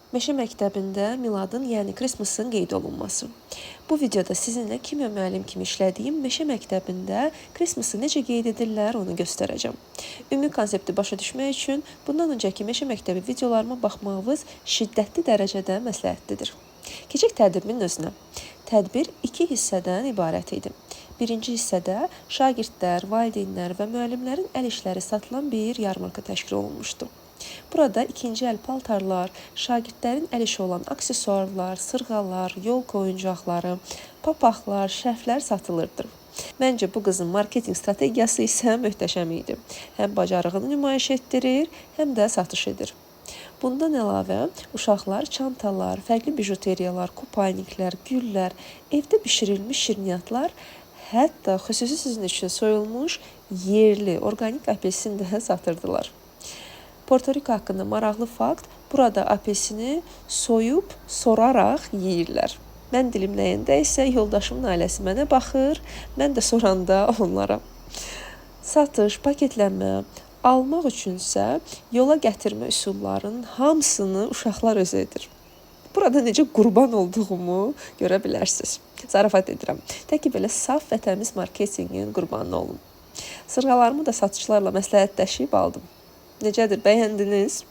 Meşə məktəbində miladın, yəni Christmasın qeyd olunması. Bu videoda sizinlə kimya müəllim kimi işlədiyim meşə məktəbində Christması necə qeyd edirlər, onu göstərəcəm. Ümumi konsepti başa düşmək üçün bundan öncəki meşə məktəbi videolarıma baxmağınız şiddətli dərəcədə məsləhətlidir. Keçək tədbirimin özünə. Tədbir 2 hissədən ibarət idi. Birinci hissədə şagirdlər, valideynlər və müəllimlərin əl işləri satılan bir yarmarka təşkil olunmuşdu. Burada ikinci əl paltarlar, şagirdlərin əl işi olan aksesuarlar, sırğalar, yolka oyuncaqları, papaqlar, şərflər satılırdı. Məncə bu qızın marketinq strategiyası isə möhtəşəm idi. Həm bacarığını nümayiş etdirir, həm də satış edir. Bundan əlavə, uşaqlar çantalar, fərqli bijuteriyalar, kupayniklər, güllər, evdə bişirilmiş şirniyyatlar, hətta xüsusi sizin üçün soyulmuş yerli, organik apelsin də satırdılar. Porto Riko haqqında maraqlı fakt, burada apelsini soyub, soraraq yeyirlər. Mən dilimləyəndə isə yoldaşımın ailəsi mənə baxır, mən də soranda onlara. Satış, paketlənmə, almaq üçünsə yola gətirmə üsullarının hamısını uşaqlar özü edir. Burada necə qurban olduğumu görə bilərsiniz. Zarafat edirəm. Tək ki, belə saf və təmiz marketinqin qurbanı olum. Sırğalarımı da satışlarla məsləhətləşib aldım. Necədir, bəyəndiniz?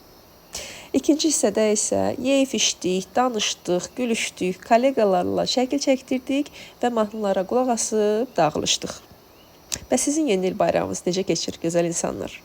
İkinci hissədə isə yeyib içdik, danışdıq, gülüşdük, kolleqalarla şəkil çəkdirdik və mahnılara qulaq asıb dağılışdıq. Və sizin yeni il bayramınız necə keçir, gözəl insanlar?